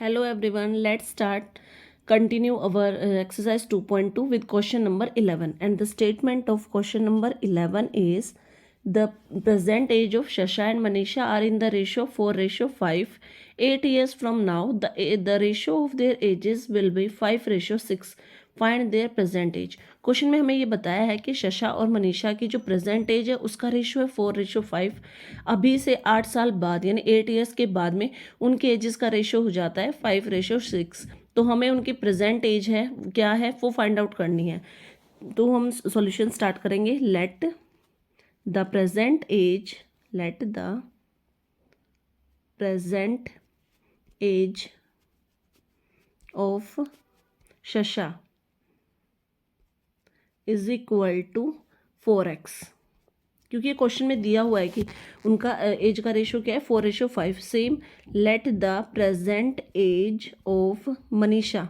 Hello everyone, let's start. Continue our exercise 2.2 with question number 11, and the statement of question number 11 is the present age of Shasha and Manisha are in the ratio 4:5. 8 years from now the ratio of their ages will be 5:6. Find their present age. Question में हमें ये बताया है कि शशा और मनीषा की जो present as है उसका रेशियो है 4:5। अभी से 8 साल बाद यानी 8 ईयर्स के बाद में उनके एजेस का रेशियो हो जाता है 5:6। तो हमें उनकी प्रेजेंट एज है क्या है वो फाइंड आउट करनी है। तो हम सॉल्यूशन स्टार्ट करेंगे। Let the present age of Shasha is equal to 4x, क्योंकि ये क्वेश्चन में दिया हुआ है कि उनका एज का रेशियो क्या है 4:5। Same let the present age of Manisha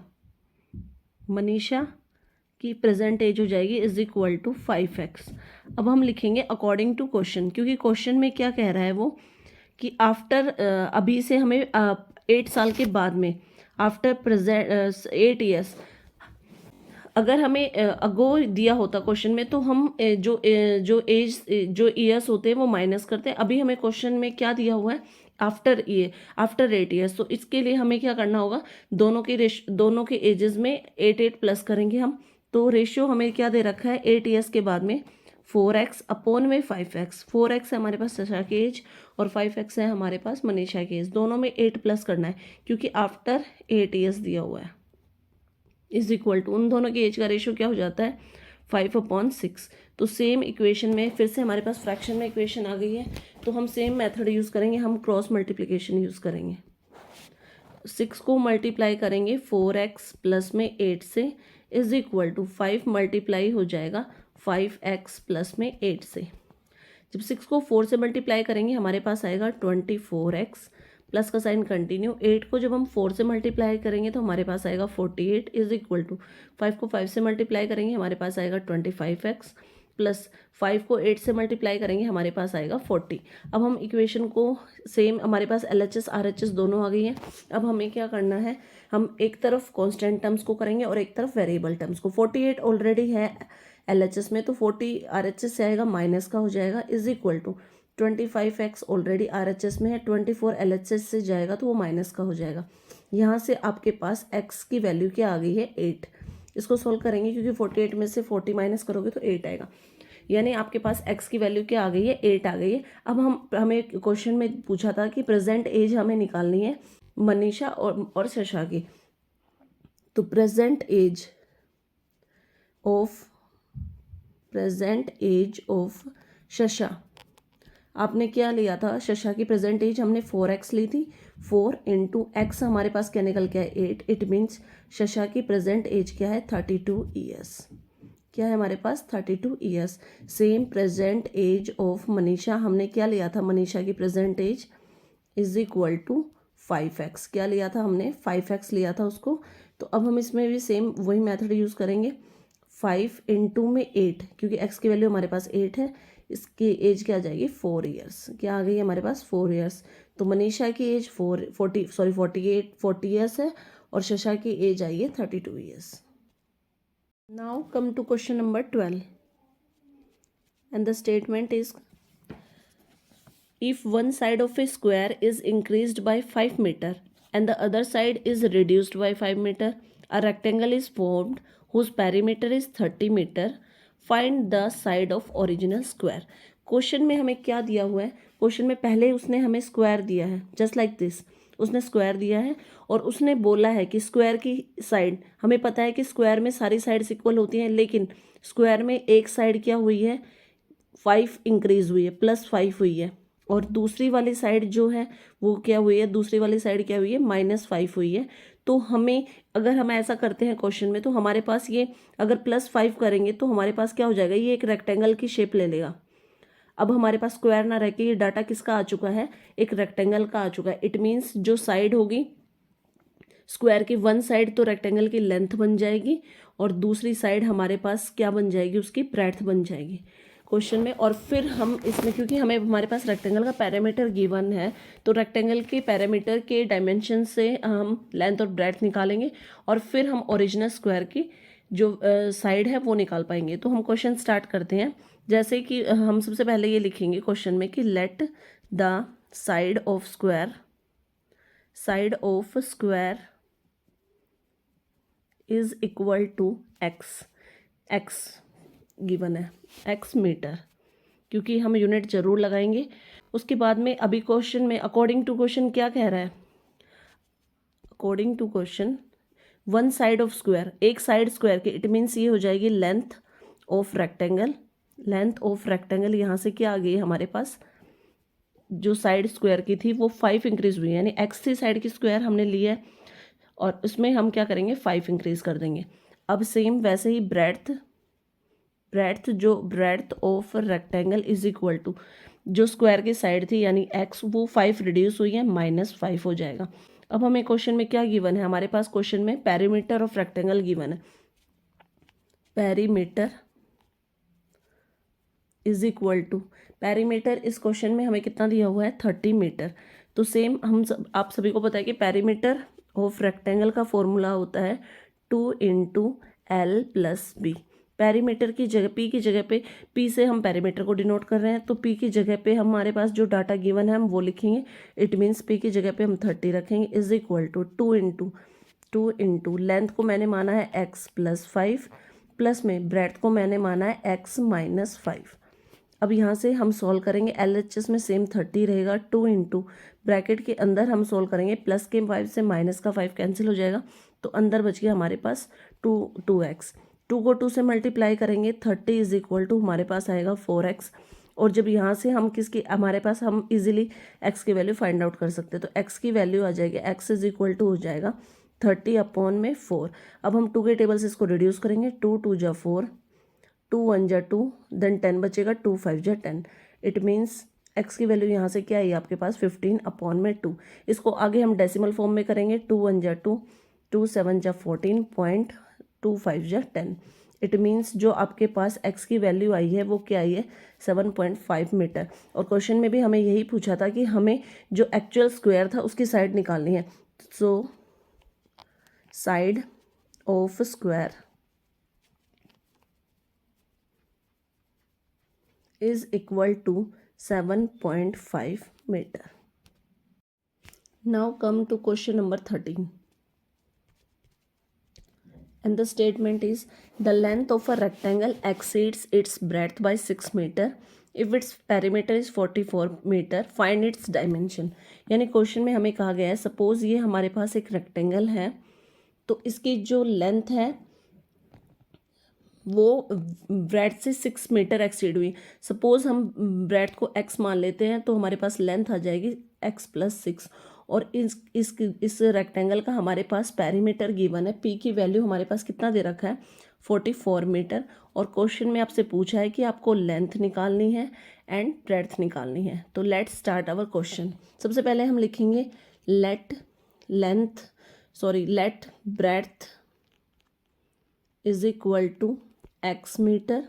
की प्रेजेंट एज हो जाएगी इज इक्वल टू 5x। अब हम लिखेंगे अकॉर्डिंग टू क्वेश्चन, क्योंकि क्वेश्चन में क्या कह रहा है वो कि आफ्टर अभी से हमें 8 साल के बाद में आफ्टर प्रेजेंट 8 ईयर्स, अगर हमें अगो दिया होता क्वेश्चन में तो हम जो ईयर्स होते हैं वो माइनस करते हैं। अभी हमें क्वेश्चन में क्या दिया हुआ है आफ्टर 8 ईयर्स, तो इसके लिए हमें क्या करना होगा, दोनों के एजेस में 8 प्लस करेंगे हम। तो रेशियो हमें क्या दे रखा है 8 ईयर्स के बाद में 4x अपॉन में 5x। 4x है हमारे पास शशा की एज और 5x है हमारे पास मनीषा की एज। दोनों में 8 प्लस करना है क्योंकि आफ्टर 8 ईयर्स दिया हुआ है इज इक्वल टू उन दोनों की एज का रेशियो क्या हो जाता है 5/6। तो सेम इक्वेशन में फिर से हमारे पास फ्रैक्शन में इक्वेशन आ गई है, तो हम सेम मेथड यूज़ करेंगे, हम क्रॉस मल्टीप्लिकेशन यूज़ करेंगे। 6 को मल्टीप्लाई करेंगे 4x प्लस में 8 से इज इक्वल टू 5 मल्टीप्लाई हो जाएगा 5x प्लस में 8 से। जब 6 को 4 से मल्टीप्लाई करेंगे हमारे पास आएगा 24x प्लस का साइन कंटिन्यू। 8 को जब हम 4 से मल्टीप्लाई करेंगे तो हमारे पास आएगा 48 इज इक्वल टू 5 को 5 से मल्टीप्लाई करेंगे हमारे पास आएगा 25x प्लस 5 को 8 से मल्टीप्लाई करेंगे हमारे पास आएगा 40। अब हम इक्वेशन को सेम, हमारे पास LHS RHS दोनों आ गई हैं। अब हमें क्या करना है, हम एक तरफ कॉन्स्टेंट टर्म्स को करेंगे और एक तरफ वेरिएबल टर्म्स को। 48 ऑलरेडी है LHS में तो 40 RHS से आएगा माइनस का हो जाएगा is equal to 25x already RHS में है, 24 LHS से जाएगा तो वो माइनस का हो जाएगा। यहाँ से आपके पास x की वैल्यू क्या आ गई है 8। इसको सोल्व करेंगे क्योंकि 48 में से 40 माइनस करोगे तो 8 आएगा, यानी आपके पास x की वैल्यू क्या आ गई है 8 आ गई है। अब हमें क्वेश्चन में पूछा था कि प्रेजेंट एज हमें निकालनी है मनीषा और शशा की। तो प्रेजेंट एज ऑफ शशा आपने क्या लिया था, शशा की प्रेजेंट एज हमने 4x ली थी। 4 इंटू एक्स हमारे पास क्या निकल के है 8। इट मीन्स शशा की प्रेजेंट एज क्या है 32 ईयर्स। क्या है हमारे पास 32 years. Same present age of Manisha हमने क्या लिया था, मनीषा की present age is equal to 5x। क्या लिया था हमने 5x लिया था उसको। तो अब हम इसमें भी सेम वही मेथड यूज़ करेंगे। 5 इंटू में 8, क्योंकि x की वैल्यू हमारे पास 8 है, इसकी एज क्या आ जाएगी 4 ईयर्स। क्या आ गई है हमारे पास 4 ईयर्स। तो मनीषा की एज 40 ईयर्स है और शशा की एज आई है 32 years. Now come to question number 12 and the statement is if one side of a square is increased by 5 meter and the other side is reduced by 5 meter, a rectangle is formed whose perimeter is 30 meter. Find the side of original square. Question में हमें क्या दिया हुआ है, question में पहले उसने हमें स्क्वायर दिया है जस्ट लाइक दिस, उसने स्क्वायर दिया है और उसने बोला है कि स्क्वायर की साइड, हमें पता है कि स्क्वायर में सारी साइड्स इक्वल होती हैं, लेकिन स्क्वायर में एक साइड क्या हुई है 5 इंक्रीज हुई है, +5 हुई है, और दूसरी वाली साइड जो है वो क्या हुई है, दूसरी वाली साइड क्या हुई है -5 हुई है। तो हमें, अगर हम ऐसा करते हैं क्वेश्चन में, तो हमारे पास ये अगर +5 करेंगे तो हमारे पास क्या हो जाएगा, ये एक रेक्टेंगल की शेप ले लेगा। अब हमारे पास स्क्वायर ना रह के ये डाटा किसका आ चुका है, एक रेक्टेंगल का आ चुका है। इट मीन्स जो साइड होगी स्क्वायर की, वन साइड तो रेक्टेंगल की लेंथ बन जाएगी और दूसरी साइड हमारे पास क्या बन जाएगी, उसकी ब्रेड्थ बन जाएगी। क्वेश्चन में, और फिर हम इसमें क्योंकि हमें हमारे पास रेक्टेंगल का पैरामीटर गिवन है तो रेक्टेंगल के पैरामीटर के डायमेंशन से हम लेंथ और ब्रेड्थ निकालेंगे और फिर हम ओरिजिनल स्क्वायर की जो साइड है वो निकाल पाएंगे। तो हम क्वेश्चन स्टार्ट करते हैं। जैसे कि हम सबसे पहले ये लिखेंगे क्वेश्चन में कि let the side of square is equal to x given है, एक्स मीटर, क्योंकि हम यूनिट जरूर लगाएंगे। उसके बाद में अभी क्वेश्चन में अकॉर्डिंग टू क्वेश्चन क्या कह रहा है, according to question one side of square, एक साइड स्क्वायर की, इट मीन्स ये हो जाएगी length of rectangle. Length of rectangle यहाँ से क्या आ गई हमारे पास, जो साइड स्क्वायर की थी वो 5 इंक्रीज हुई है, यानी एक्स थी साइड की स्क्वायर हमने लिया है और उसमें हम क्या करेंगे 5 इंक्रीज कर देंगे। अब सेम वैसे ही breadth of rectangle is equal to जो स्क्वायर की साइड थी यानी एक्स, वो 5 रिड्यूस हुई है -5 हो जाएगा। अब हमें क्वेश्चन में क्या गिवन है, हमारे पास क्वेश्चन में पेरीमीटर ऑफ रेक्टेंगल गिवन है। Perimeter is equal to, perimeter इस क्वेश्चन में हमें कितना दिया हुआ है 30 मीटर। तो सेम आप सभी को पता है कि पेरीमीटर ऑफ रेक्टेंगल का फॉर्मूला होता है 2 × L + B। पेरीमीटर की जगह P की जगह पे, P से हम पेरीमीटर को डिनोट कर रहे हैं तो P की जगह पे हमारे पास जो डाटा गिवन है हम वो लिखेंगे। इट मीन्स P की जगह पे हम 30 रखेंगे इज इक्वल टू 2 × लेंथ को मैंने माना है x + 5 प्लस में ब्रेड्थ को मैंने माना है x - 5। अब यहाँ से हम सॉल्व करेंगे, LHS में सेम 30 रहेगा, 2 × ब्रैकेट के अंदर हम सॉल्व करेंगे, प्लस के 5 से माइनस का 5 कैंसिल हो जाएगा तो अंदर बच गया हमारे पास 2x। 2 को 2 से मल्टीप्लाई करेंगे, 30 इज इक्वल टू हमारे पास आएगा 4x। और जब यहाँ से हम हमारे पास हम इजीली x की वैल्यू फाइंड आउट कर सकते हैं, तो x की वैल्यू आ जाएगी, x इज इक्वल टू हो जाएगा 30/4। अब हम 2 के टेबल से इसको रिड्यूस करेंगे, 2 × 2 = 4, 2 × 1 = 2, देन 10 बचेगा, 2 × 5 = 10। इट मीन्स x की वैल्यू यहाँ से क्या आई आपके पास 15/2। इसको आगे हम डेसिमल फॉर्म में करेंगे, 2 × 1 = 2, 2 × 7 = 14, 2 × 5 = 10। इट मीन्स जो आपके पास x की वैल्यू आई है वो क्या आई है 7.5 मीटर। और क्वेश्चन में भी हमें यही पूछा था कि हमें जो एक्चुअल स्क्वायर था उसकी साइड निकालनी है। So side of square is equal to 7.5 meter. Now come to question number 13. And the statement is the length of a rectangle exceeds its breadth by 6 meter. If its perimeter is 44 meter, find its dimension. यानी question में हमें कहा गया है suppose ये हमारे पास एक rectangle है तो इसकी जो लेंथ है वो ब्रेड्थ से 6 मीटर एक्सीड हुई। सपोज हम ब्रेड्थ को x मान लेते हैं तो हमारे पास लेंथ आ जाएगी x + 6 और इस रेक्टेंगल का हमारे पास पेरीमीटर गिवन है, p की वैल्यू हमारे पास कितना दे रखा है 44 मीटर। और क्वेश्चन में आपसे पूछा है कि आपको लेंथ निकालनी है एंड ब्रेड्थ निकालनी है। तो लेट्स स्टार्ट आवर क्वेश्चन। सबसे पहले हम लिखेंगे let breadth is equal to x meter.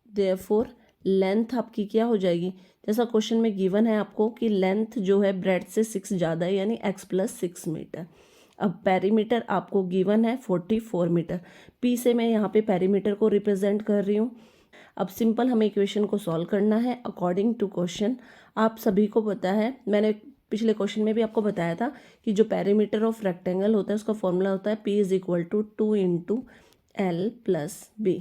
Therefore length आपकी क्या हो जाएगी, जैसा क्वेश्चन में गिवन है आपको कि लेंथ जो है ब्रेड्थ से 6 ज़्यादा है यानी x + 6 मीटर। अब पेरीमीटर आपको गिवन है 44 मीटर, p से मैं यहाँ पे पेरीमीटर को रिप्रेजेंट कर रही हूँ। अब सिंपल हमें इक्वेशन को सॉल्व करना है अकॉर्डिंग टू क्वेश्चन। आप सभी को पता है, मैंने पिछले क्वेश्चन में भी आपको बताया था कि जो पेरीमीटर ऑफ रेक्टेंगल होता है उसका फॉर्मूला होता है p = 2 × L + B।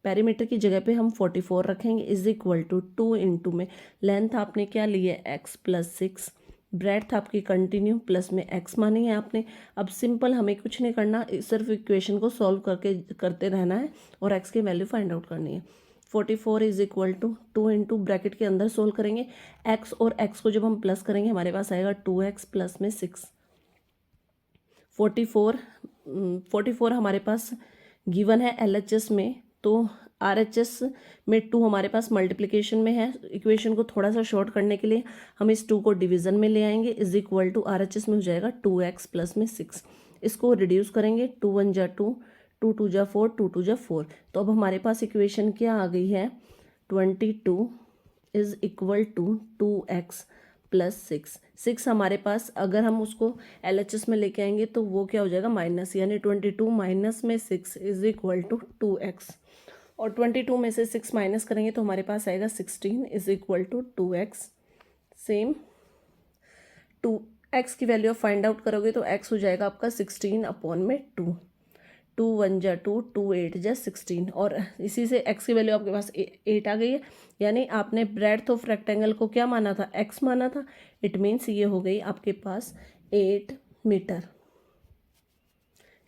पेरीमीटर की जगह पे हम 44 रखेंगे इज इक्वल टू 2 × में लेंथ आपने क्या ली है x + 6, ब्रेड्थ आपकी कंटिन्यू प्लस में x मानी है आपने। अब सिंपल हमें कुछ नहीं करना, सिर्फ इक्वेशन को सॉल्व करते रहना है और x की वैल्यू फाइंड आउट करनी है। 44 इज इक्वल टू 2 × ब्रैकेट के अंदर सोल्व करेंगे, x और x को जब हम प्लस करेंगे हमारे पास आएगा 2x प्लस में 6। 44 हमारे पास गिवन है LHS में, तो RHS में 2 हमारे पास मल्टीप्लिकेशन में है। इक्वेशन को थोड़ा सा शॉर्ट करने के लिए हम इस 2 को डिवीज़न में ले आएंगे इज इक्वल टू RHS में हो जाएगा 2x प्लस में 6। इसको रिड्यूस करेंगे, 2 × 1 = 2, टू टू जा 4, टू टू जा 4। तो अब हमारे पास इक्वेशन क्या आ गई है, 22 is equal to 2x plus 6 हमारे पास, अगर हम उसको LHS में लेके आएंगे तो वो क्या हो जाएगा, माइनस, यानी 22 माइनस में 6 इज़ इक्वल टू 2x, और 22 में से 6 माइनस करेंगे तो हमारे पास आएगा 16 is equal to 2x। Same 2x की वैल्यू आप फाइंड आउट करोगे तो x हो जाएगा आपका 16 अपॉन में 2, 2 1 जा 2, 2 8 जा 16, और इसी से x की वैल्यू आपके पास 8 आ गई है, यानी आपने ब्रेड्थ ऑफ रेक्टेंगल को क्या माना था, x माना था। इट मीन्स ये हो गई आपके पास 8 मीटर।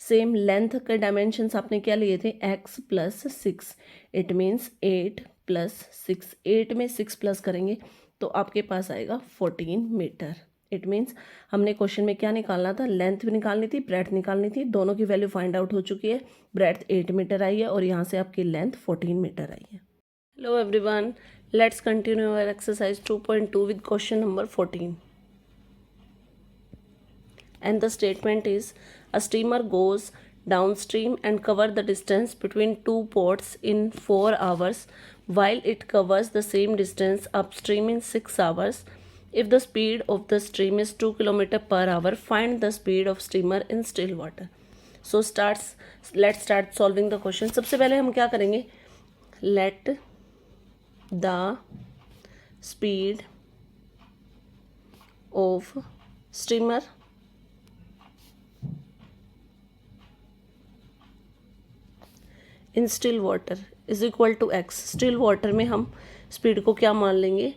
सेम लेंथ के डायमेंशंस आपने क्या लिए थे, x plus 6, it means 8 plus 6, 8 में 6 प्लस करेंगे तो आपके पास आएगा 14 मीटर। इट मीन्स हमने क्वेश्चन में क्या निकालना था, लेंथ भी निकालनी थी, ब्रेड्थ निकालनी थी, दोनों की वैल्यू फाइंड आउट हो चुकी है। ब्रेड्थ 8 मीटर आई है और यहाँ से आपकी लेंथ 14 मीटर आई है। Hello everyone, let's continue our exercise 2.2 with question number 14, and the statement is, a steamer goes downstream and cover the distance between two ports in 4 hours while it covers the same distance upstream in 6 hours. If the speed of the stream is 2 km per hour, find the speed of steamer in still water. So let's start solving the question. सबसे पहले हम क्या करेंगे, let the speed of steamer in still water is equal to x। Still water में हम speed को क्या मान लेंगे,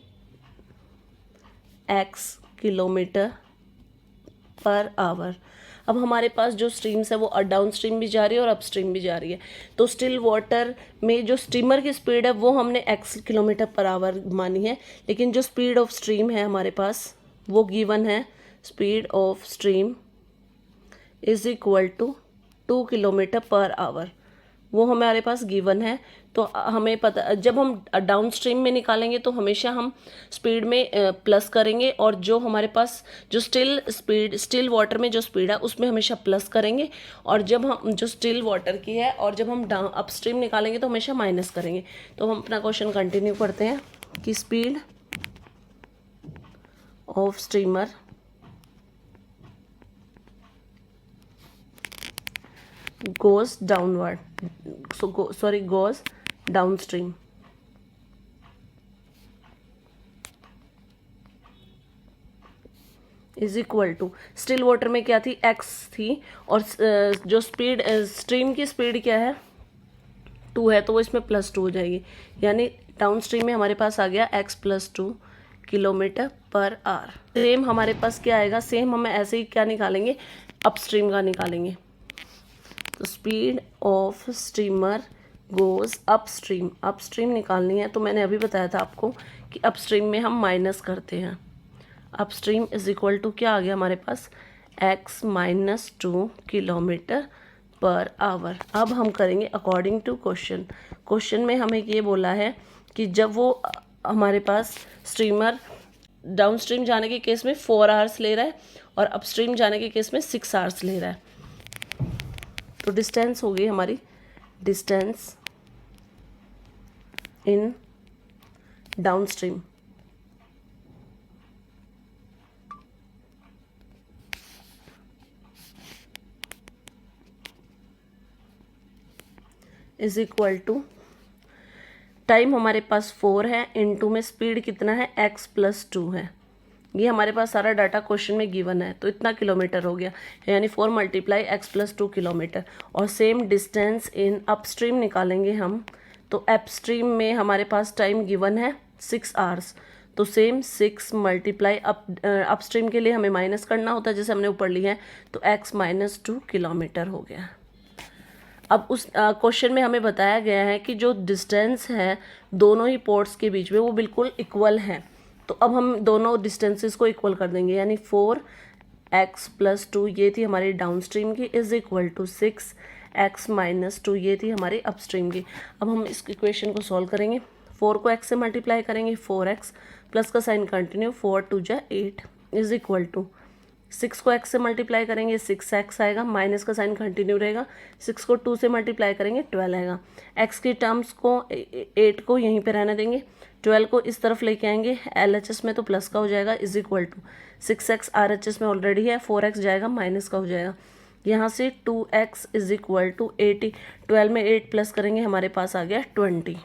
x किलोमीटर पर आवर। अब हमारे पास जो स्ट्रीम्स है वो डाउन स्ट्रीम भी जा रही है और अप स्ट्रीम भी जा रही है, तो स्टिल वाटर में जो स्टीमर की स्पीड है वो हमने x किलोमीटर पर आवर मानी है, लेकिन जो स्पीड ऑफ स्ट्रीम है हमारे पास वो गिवन है, speed of stream is equal to 2 kilometer per hour, वो हमारे पास गिवन है। तो हमें पता, जब हम डाउन स्ट्रीम में निकालेंगे तो हमेशा हम स्पीड में प्लस करेंगे, और जो हमारे पास जो स्टिल वाटर में जो स्पीड है उसमें हमेशा प्लस करेंगे, और जब हम जो स्टिल वाटर की है और जब हम डाउन अप स्ट्रीम निकालेंगे तो हमेशा माइनस करेंगे। तो हम अपना क्वेश्चन कंटिन्यू करते हैं कि speed of streamer goes downward, goes downstream, is equal to, still water में क्या थी, x थी, और जो स्पीड स्ट्रीम की स्पीड क्या है, 2 है, तो वो इसमें +2 हो जाएगी, यानी डाउन स्ट्रीम में हमारे पास आ गया x plus 2 kilometer per hour. Same हमारे पास क्या आएगा, सेम हमें ऐसे ही क्या निकालेंगे, अपस्ट्रीम का निकालेंगे। तो speed of steamer goes upstream, upstream निकालनी है तो मैंने अभी बताया था आपको कि अपस्ट्रीम में हम माइनस करते हैं। अपस्ट्रीम इज इक्वल टू क्या आ गया हमारे पास, x minus 2 kilometer per our. अब हम करेंगे अकॉर्डिंग टू क्वेश्चन। क्वेश्चन में हमें ये बोला है कि जब वो हमारे पास स्ट्रीमर डाउन स्ट्रीम जाने के केस में 4 आवर्स ले रहा है और अपस्ट्रीम जाने के केस में 6 आवर्स ले रहा है, तो डिस्टेंस हो गई हमारी, distance in downstream is equal to, time हमारे पास 4 है, इनटू में स्पीड कितना है, x प्लस 2 है। ये हमारे पास सारा डाटा क्वेश्चन में गिवन है, तो इतना किलोमीटर हो गया, यानी 4 मल्टीप्लाई x प्लस 2 किलोमीटर। और सेम डिस्टेंस इन अपस्ट्रीम निकालेंगे हम, तो अपस्ट्रीम में हमारे पास टाइम गिवन है 6 आवर्स, तो सेम 6 मल्टीप्लाई अपस्ट्रीम के लिए हमें माइनस करना होता है जैसे हमने ऊपर लिया है, तो x माइनस 2 किलोमीटर हो गया। अब उस क्वेश्चन में हमें बताया गया है कि जो डिस्टेंस है दोनों ही पोर्ट्स के बीच में वो बिल्कुल इक्वल हैं, तो अब हम दोनों डिस्टेंसेस को इक्वल कर देंगे, यानी 4x प्लस 2 ये थी हमारी डाउन स्ट्रीम की, is equal to 6x minus 2 ये थी हमारी अपस्ट्रीम की। अब हम इस इक्वेशन को सॉल्व करेंगे, 4 को x से मल्टीप्लाई करेंगे, 4x प्लस का साइन कंटिन्यू, 4 2 जा 8 इज इक्वल टू 6 को x से मल्टीप्लाई करेंगे 6x आएगा, माइनस का साइन कंटिन्यू रहेगा। 6 को 2 से मल्टीप्लाई करेंगे 12 आएगा। x की टर्म्स को 8 को यहीं पे रहने देंगे, 12 को इस तरफ लेके आएंगे, LHS में तो प्लस का हो जाएगा, is equal to 6x RHS में ऑलरेडी है, 4x जाएगा माइनस का हो जाएगा। यहाँ से 2x इज इक्वल टू 80, 12 में 8 प्लस करेंगे हमारे पास आ गया 20।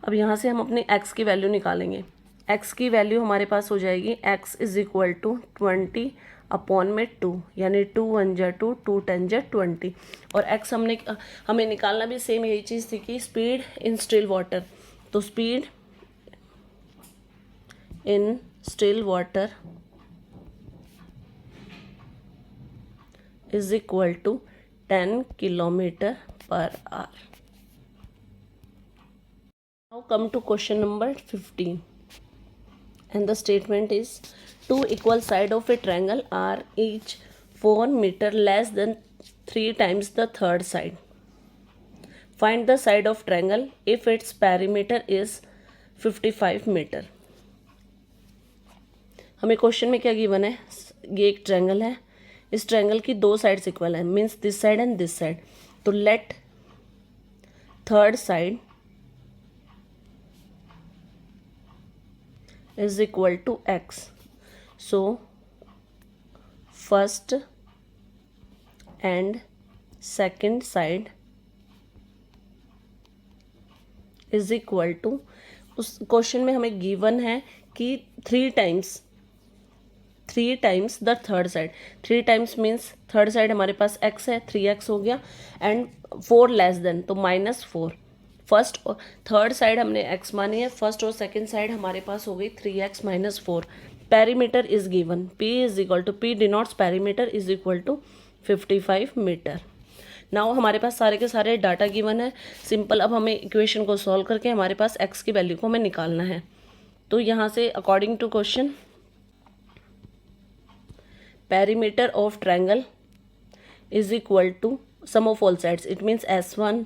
अब यहाँ से हम अपनी x की वैल्यू निकालेंगे। x की वैल्यू हमारे पास हो जाएगी x is equal to 20 upon में 2, यानी 2 1 जा 2, 2 10 जा 20। और x हमें निकालना भी सेम यही चीज़ थी कि स्पीड इन स्टिल वाटर, तो speed in still water is equal to 10 kilometer per hour. Now come to question number 15, and the statement is two equal sides of a triangle are each 4 meter less than 3 times the third side. Find the side of triangle if its perimeter is 55 meter. हमें question में क्या given है, ये एक triangle है, इस triangle की दो साइड्स इक्वल है, means this side and this side. तो let third side is equal to x. So first and second side is equal to, उस क्वेश्चन में हमें गिवन है कि 3 times the third side. 3 times means third side हमारे पास x है, 3x हो गया, एंड 4 लेस देन तो -4। फर्स्ट और थर्ड साइड हमने x मानी है, फर्स्ट और सेकंड साइड हमारे पास हो गई 3x - 4। Perimeter is given, p is equal to, p denotes perimeter is equal to 55 meter. Now हमारे पास सारे के सारे डाटा गिवन है, सिंपल। अब हमें इक्वेशन को सॉल्व करके हमारे पास x की वैल्यू को हमें निकालना है। तो यहाँ से according to question, perimeter of triangle is equal to sum of all sides, it means S1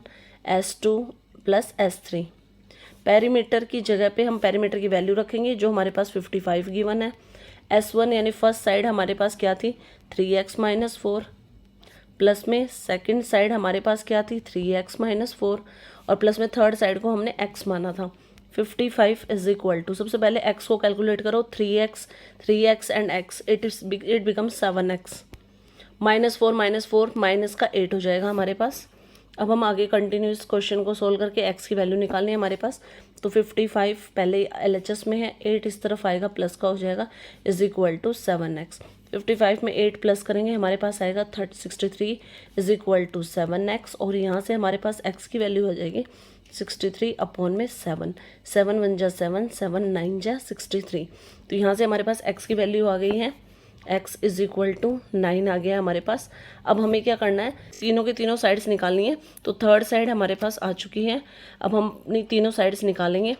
S2 plus S3। Perimeter की जगह पे हम पेरीमीटर की वैल्यू रखेंगे जो हमारे पास 55 गिवन है। S1 यानी फर्स्ट साइड हमारे पास क्या थी, 3x - 4, प्लस में सेकंड साइड हमारे पास क्या थी, 3x - 4, और प्लस में थर्ड साइड को हमने x माना था। 55 इज इक्वल टू, सबसे पहले x को कैलकुलेट करो, 3x and x, it becomes 7x, -4 minus का 8 हो जाएगा हमारे पास। अब हम आगे कंटिन्यू इस क्वेश्चन को सोल्व करके x की वैल्यू निकालनी है हमारे पास। तो 55 पहले LHS में है, 8 इस तरफ आएगा, प्लस का हो जाएगा, इज इक्वल टू 7x। 55 में 8 प्लस करेंगे हमारे पास आएगा 63 इज इक्वल टू 7x, और यहाँ से हमारे पास x की वैल्यू हो जाएगी 63 अपॉन में 7, 7 1 जा 7, 7 9 जा 63। तो यहाँ से हमारे पास x की वैल्यू आ गई है, x इज इक्वल टू 9 आ गया हमारे पास। अब हमें क्या करना है, तीनों के तीनों साइड्स निकालनी है। तो थर्ड साइड हमारे पास आ चुकी है, अब हम अपनी तीनों साइड्स निकालेंगे।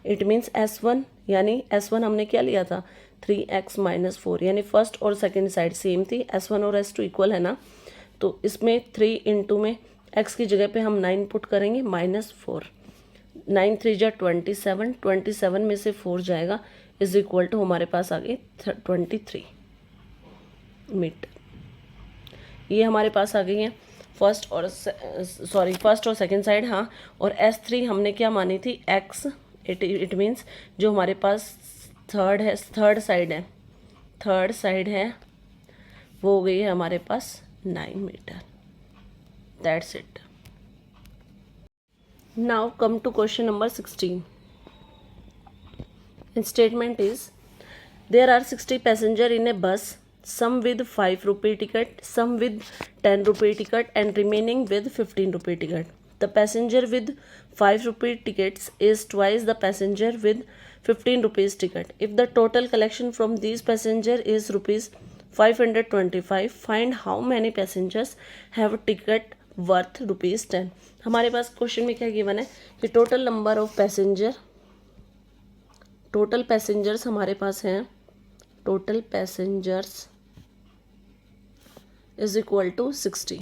इट मीन्स S1, यानी S1 हमने क्या लिया था, 3x - 4, यानी फर्स्ट और सेकंड साइड सेम थी, S1 और S2 इक्वल है ना। तो इसमें 3 इंटू में x की जगह पे हम 9 पुट करेंगे, -4, 9 3 जा 27, 27 में से 4 जाएगा, इज इक्वल टू हमारे पास आ गई 23 मीटर। ये हमारे पास आ गई है फर्स्ट और सेकंड साइड, हाँ। और S3 हमने क्या मानी थी, x, इट मीन्स जो हमारे पास थर्ड साइड है वो हो गई है हमारे पास 9 meter. That's it. Now come to question number 16. And statement is, there are 60 passenger in a bus, some with 5 rupee ticket, some with 10 rupee ticket, and remaining with 15 rupee ticket. The passenger with 5 rupee tickets is twice the passenger with 15 rupees ticket. If the total collection from these passenger is rupees 525, find how many passengers have ticket worth rupees 10. हमारे पास question में क्या given है कि total number of total passengers हमारे पास हैं, total passengers is equal to 60।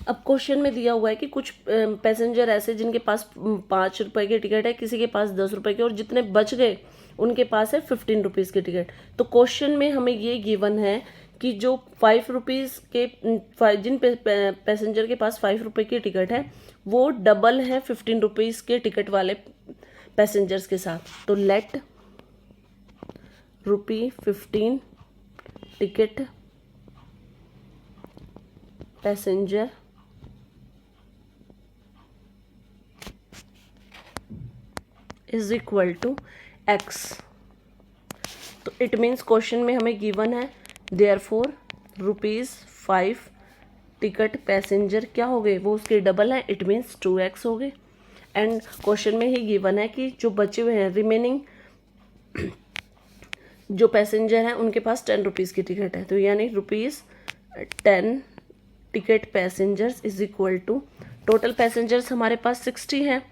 अब क्वेश्चन में दिया हुआ है कि कुछ पैसेंजर ऐसे जिनके पास 5 रुपये की टिकट है, किसी के पास 10 रुपये की, और जितने बच गए उनके पास है 15 रुपीज़ की टिकट। तो क्वेश्चन में हमें ये गिवन है कि जो 5 रुपीज़ के जिन पैसेंजर के पास 5 रुपये की टिकट है वो डबल है 15 रुपीज़ के टिकट वाले पैसेंजर्स के साथ। तो let ₹15 ticket passenger is equal to X। तो इट मीन्स क्वेश्चन में हमें गिवन है देयरफॉर ₹5 टिकट पैसेंजर क्या हो गए, वो उसके डबल है, इट मीन्स 2x हो गए। एंड क्वेश्चन में ही गिवन है कि जो बचे हुए हैं रिमेनिंग जो पैसेंजर हैं उनके पास 10 रुपीज़ की टिकट है। तो यानी ₹10 ticket passengers is equal to total passengers हमारे पास 60 हैं,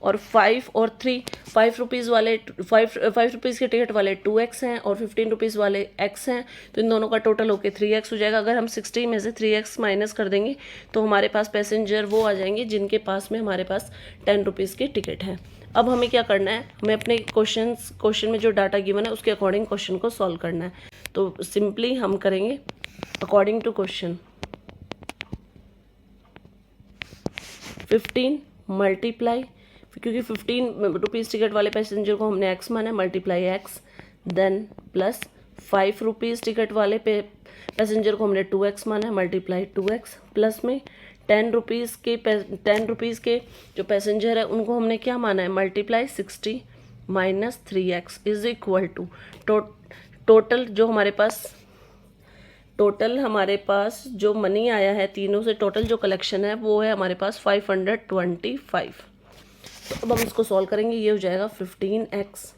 और 5 और 3 5 रुपीज़ वाले 5 रुपीज़ के टिकट वाले 2x हैं और 15 रुपीज़ वाले x हैं। तो इन दोनों का टोटल होके 3x हो जाएगा। अगर हम 60 में से 3x माइनस कर देंगे तो हमारे पास पैसेंजर वो आ जाएंगे जिनके पास में हमारे पास 10 रुपीज़ की टिकट है। अब हमें क्या करना है, हमें अपने क्वेश्चन में जो डाटा गिवन है उसके अकॉर्डिंग क्वेश्चन को सॉल्व करना है। तो सिंपली हम करेंगे अकॉर्डिंग टू क्वेश्चन 15 मल्टीप्लाई, क्योंकि 15 रुपीज़ टिकट वाले पैसेंजर को हमने x माना है, multiply x, then plus 5 rupees ticket वाले पैसेंजर को हमने 2x माना है, मल्टीप्लाई 2x, प्लस में 10 रुपीज़ के जो पैसेंजर है उनको हमने क्या माना है, multiply 60 minus 3x is equal to total हमारे पास जो मनी आया है तीनों से, टोटल जो कलेक्शन है वो है हमारे पास 525। तो अब हम इसको सॉल्व करेंगे। ये हो जाएगा 15x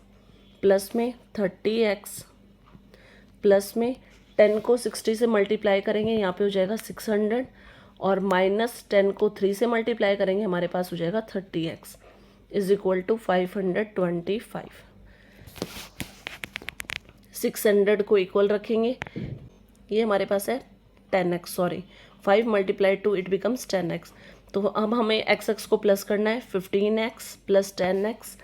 प्लस में 30x प्लस में 10 को 60 से मल्टीप्लाई करेंगे, यहाँ पे हो जाएगा 600, और माइनस 10 को 3 से मल्टीप्लाई करेंगे, हमारे पास हो जाएगा 30x इज इक्वल टू 525। 600 को इक्वल रखेंगे, ये हमारे पास है 10x, sorry 5 multiply 2 it becomes 10x। तो अब हमें x को प्लस करना है, 15x प्लस 10x,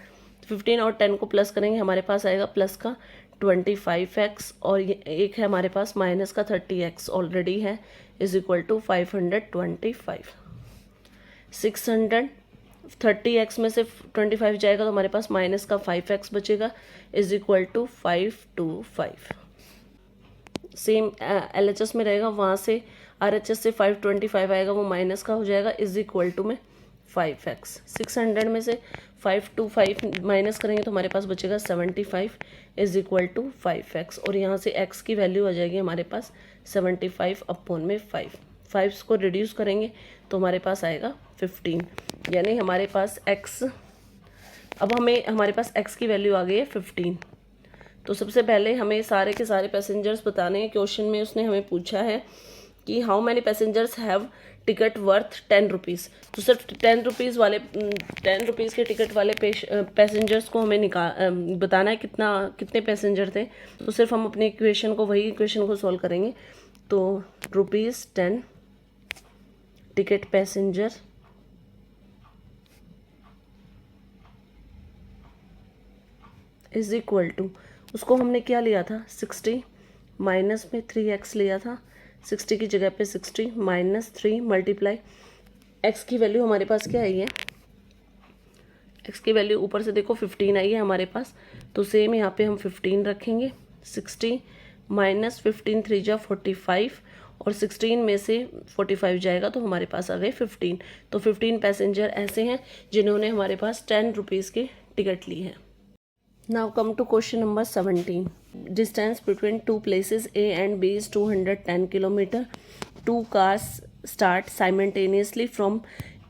15 और 10 को प्लस करेंगे, हमारे पास आएगा प्लस का 25x, और ये एक है हमारे पास माइनस का 30x ऑलरेडी है, इज इक्वल टू 525। 630x में से 25 जाएगा तो हमारे पास माइनस का 5x बचेगा, is equal to 525। Same LHS में रहेगा, वहाँ से RHS से 525 आएगा, वो माइनस का हो जाएगा, इज इक्वल टू में 5x। 600 में से 525 माइनस करेंगे तो हमारे पास बचेगा 75 इज इक्वल टू 5x, और यहाँ से x की वैल्यू आ जाएगी हमारे पास 75 अपॉन में 5 को रिड्यूस करेंगे तो हमारे पास आएगा 15, यानी हमारे पास x, अब हमारे पास x की वैल्यू आ गई है 15। तो सबसे पहले हमें सारे के सारे पैसेंजर्स बताने हैं। क्वेश्चन में उसने हमें पूछा है कि how many passengers have ticket worth 10 rupees. तो सिर्फ 10 रुपीज़ के टिकट वाले पैसेंजर्स को हमें बताना है कितने पैसेंजर थे। तो सिर्फ हम अपने वही इक्वेशन को सॉल्व करेंगे। तो ₹10 ticket passenger is equal to, उसको हमने क्या लिया था 60 माइनस में 3x लिया था, 60 की जगह पे 60 माइनस 3 मल्टीप्लाई x की वैल्यू हमारे पास क्या आई है, x की वैल्यू ऊपर से देखो 15 आई है हमारे पास, तो सेम यहाँ पे हम 15 रखेंगे। 60 माइनस 15 3 जा 45, और 16 में से 45 जाएगा तो हमारे पास आ गए 15। तो 15 पैसेंजर ऐसे हैं जिन्होंने हमारे पास 10 रुपीज़ की टिकट ली है। Now come to question number 17. Distance between two places A and B is 210 km. Two cars start simultaneously from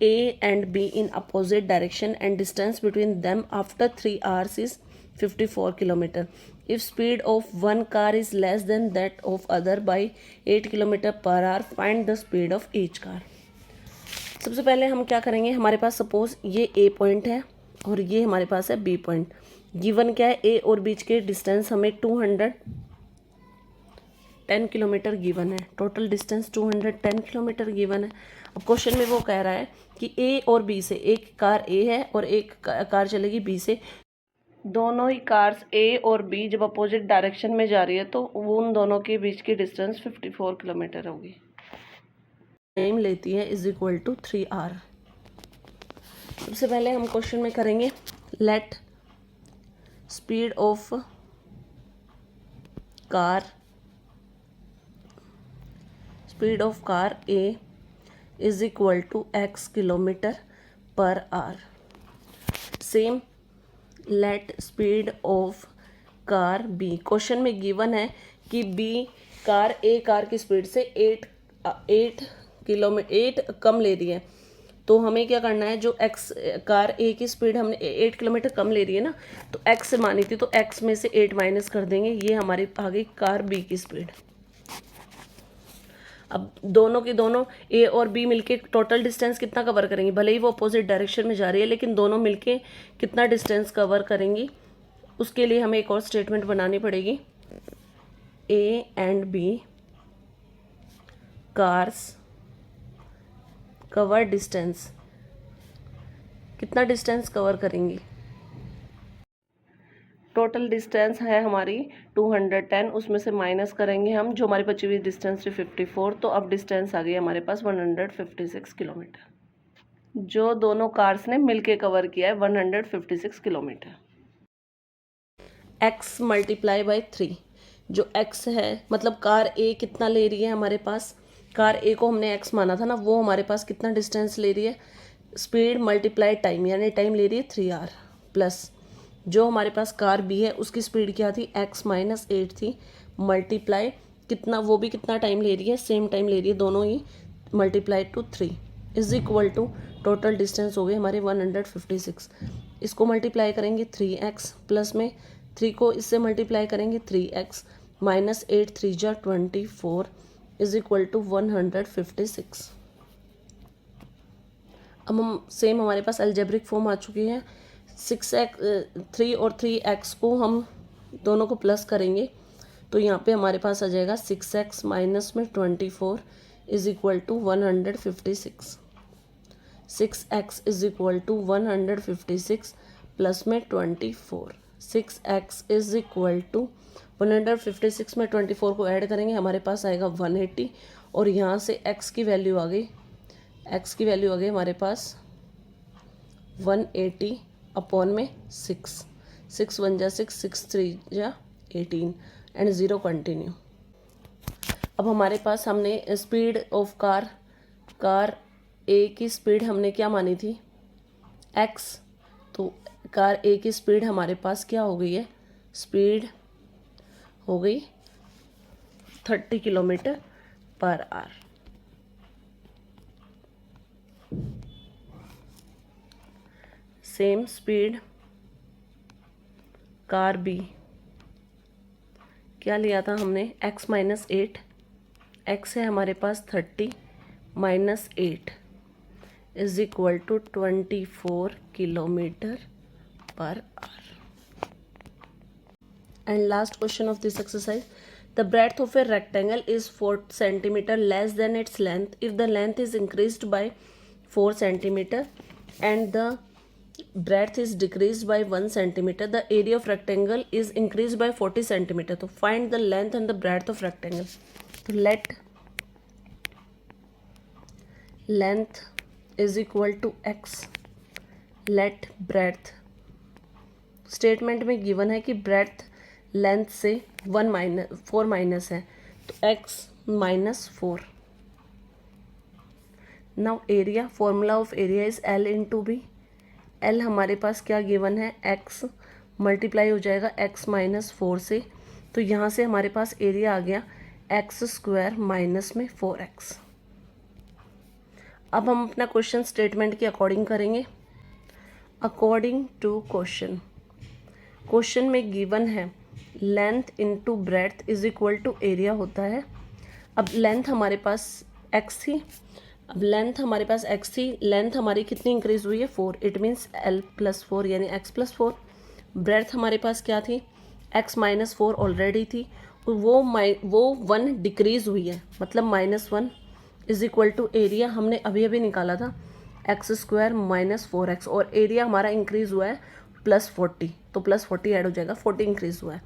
A and B in opposite direction, and distance between them after 3 hours is 54 km. If speed of one car is less than that of other by 8 km per hour, find the speed of each car. सबसे पहले हम क्या करेंगे, हमारे पास suppose ये A point है और ये हमारे पास है B पॉइंट। गिवन क्या है, ए और बीच के डिस्टेंस हमें 210 210 किलोमीटर गिवन है, टोटल डिस्टेंस 210 किलोमीटर गिवन है। अब क्वेश्चन में वो कह रहा है कि ए और बी से, एक कार ए है और एक कार चलेगी बी से, दोनों ही कार्स ए और बी जब अपोजिट डायरेक्शन में जा रही है तो वो उन दोनों के बीच की डिस्टेंस 54 किलोमीटर होगी। टाइम लेती है इज इक्वल टू 3 आवर। सबसे पहले हम क्वेश्चन में करेंगे let speed of car A is equal to x kilometer per hour. Same let speed of car B, question में गिवन है कि बी कार ए कार की स्पीड से 8 कम ले रही है, तो हमें क्या करना है, जो x कार ए की स्पीड हमने 8 किलोमीटर कम ले रही है ना, तो x मानी थी तो x में से 8 माइनस कर देंगे, ये हमारी आ गई कार बी की स्पीड। अब दोनों की दोनों ए और बी मिलके टोटल डिस्टेंस कितना कवर करेंगी, भले ही वो अपोजिट डायरेक्शन में जा रही है लेकिन दोनों मिलके कितना डिस्टेंस कवर करेंगी, उसके लिए हमें एक और स्टेटमेंट बनानी पड़ेगी। A and B cars cover distance, कितना डिस्टेंस कवर करेंगी, टोटल डिस्टेंस है हमारी 210, उसमें से माइनस करेंगे हम, जो हमारी बची हुई डिस्टेंस थी 54, तो अब डिस्टेंस आ गई हमारे पास 156 किलोमीटर, जो दोनों कार्स ने मिलके कवर किया है 156 किलोमीटर। x मल्टीप्लाई बाई 3, जो x है मतलब कार ए कितना ले रही है हमारे पास, कार ए को हमने x माना था ना, वो हमारे पास कितना डिस्टेंस ले रही है, स्पीड मल्टीप्लाई टाइम, यानी टाइम ले रही है 3 आवर, प्लस जो हमारे पास कार बी है उसकी स्पीड क्या थी, x माइनस 8 थी, मल्टीप्लाई कितना, वो भी कितना टाइम ले रही है, सेम टाइम ले रही है, दोनों ही multiply two 3 is equal to total distance हो गए हमारे 156। इसको मल्टीप्लाई करेंगे 3x, प्लस में 3 को इससे मल्टीप्लाई करेंगे 3x, माइनस 8 3 जा 24 इज इक्वल टू 156। अब हम सेम हमारे पास अलजेब्रिक फॉर्म आ चुकी है, 3 और 3x को हम दोनों को प्लस करेंगे तो यहाँ पे हमारे पास आ जाएगा 6x माइनस में 24 is equal to 156। 6x is equal to 156 plus में 24, 6x इज इक्वल टू 156 में 24 को ऐड करेंगे हमारे पास आएगा 180, और यहाँ से x की वैल्यू आ गई, हमारे पास 180 अपॉन में 6 1 जा 6 3 जा 18 एंड 0 कंटिन्यू। अब हमारे पास हमने स्पीड ऑफ कार ए की स्पीड हमने क्या मानी थी, x, तो कार ए की स्पीड हमारे पास क्या हो गई है, स्पीड हो गई 30 kilometer per hour. Same speed car B क्या लिया था हमने, x माइनस 8, x है हमारे पास 30 minus 8 is equal to 24 kilometer per hour. And last question of this exercise, the breadth of a rectangle is 4 centimeter less than its length if the length is increased by 4 centimeter and the breadth is decreased by 1 centimeter, the area of rectangle is increased by 40 centimeter. तो find the length and the breadth of rectangle. तो let length is equal to x, let breadth, statement में given है कि breadth length से 4 minus है, तो x minus 4। Now area, formula of area is L into B, L हमारे पास क्या given है, x मल्टीप्लाई हो जाएगा x माइनस 4 से, तो यहाँ से हमारे पास एरिया आ गया x स्क्वायर माइनस में 4x। अब हम अपना क्वेश्चन स्टेटमेंट के अकॉर्डिंग करेंगे। अकॉर्डिंग टू क्वेश्चन में गिवन है length into breadth is equal to area होता है। अब लेंथ हमारे पास x थी, लेंथ हमारी कितनी इंक्रीज हुई है, 4, इट मीन्स L प्लस 4 यानी x प्लस 4। ब्रेड्थ हमारे पास क्या थी, x माइनस 4 ऑलरेडी थी, वो 1 डिक्रीज़ हुई है, मतलब -1 इज इक्वल टू एरिया हमने अभी अभी निकाला था x² माइनस 4x, और एरिया हमारा इंक्रीज़ हुआ है +40, तो +40 ऐड हो जाएगा, 40 इंक्रीज़ हुआ है।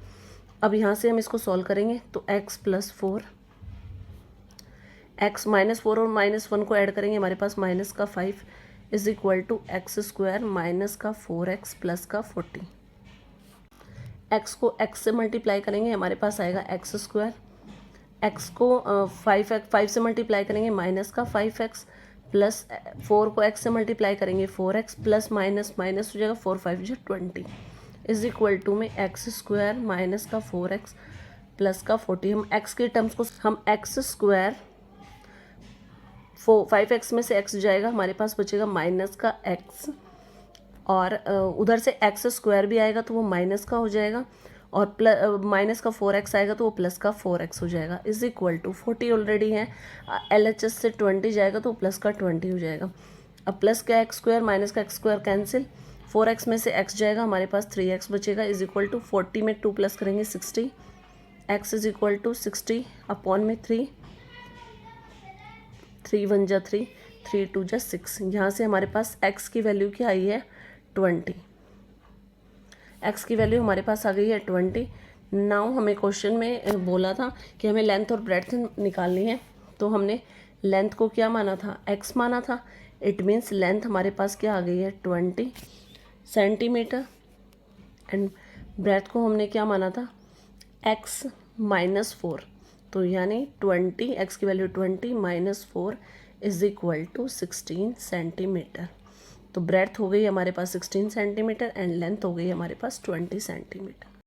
अब यहाँ से हम इसको सॉल्व करेंगे तो x + 4, x -4 और -1 को ऐड करेंगे, हमारे पास -5 इज इक्वल टू x² minus 4x plus 40। x को x से मल्टीप्लाई करेंगे, हमारे पास आएगा x², x को 5 से मल्टीप्लाई करेंगे -5x, प्लस 4 को x से मल्टीप्लाई करेंगे 4x, प्लस माइनस माइनस हो जाएगा 4 5 जो 20 इज इक्वल टू में x² माइनस 4x प्लस 40। हम x के टर्म्स को हम x² 5x में से x जाएगा, हमारे पास बचेगा -x, और उधर से x² भी आएगा तो वो माइनस का हो जाएगा, और -4x आएगा तो वो +4x हो जाएगा, इज इक्वल टू 40 ऑलरेडी है, LHS से 20 जाएगा तो +20 हो जाएगा। अब प्लस का x² माइनस का x² कैंसिल, 4x में से x जाएगा, हमारे पास 3x बचेगा, इज इक्वल टू 40 में 2 प्लस करेंगे 60, x is equal to 60 upon में 3 1 जा 3 3 2 जा 6। यहाँ से हमारे पास x की वैल्यू क्या आई है 20, x की वैल्यू हमारे पास आ गई है 20। नाउ हमें क्वेश्चन में बोला था कि हमें लेंथ और ब्रेड्थ निकालनी है, तो हमने लेंथ को क्या माना था x माना था, इट मीन्स लेंथ हमारे पास क्या आ गई है 20 सेंटीमीटर, एंड ब्रेड्थ को हमने क्या माना था x -4, तो यानी 20, x की value 20 - 4 is equal to 16 centimeter. तो ब्रेड्थ हो गई हमारे पास 16 सेंटीमीटर एंड लेंथ हो गई हमारे पास 20 सेंटीमीटर।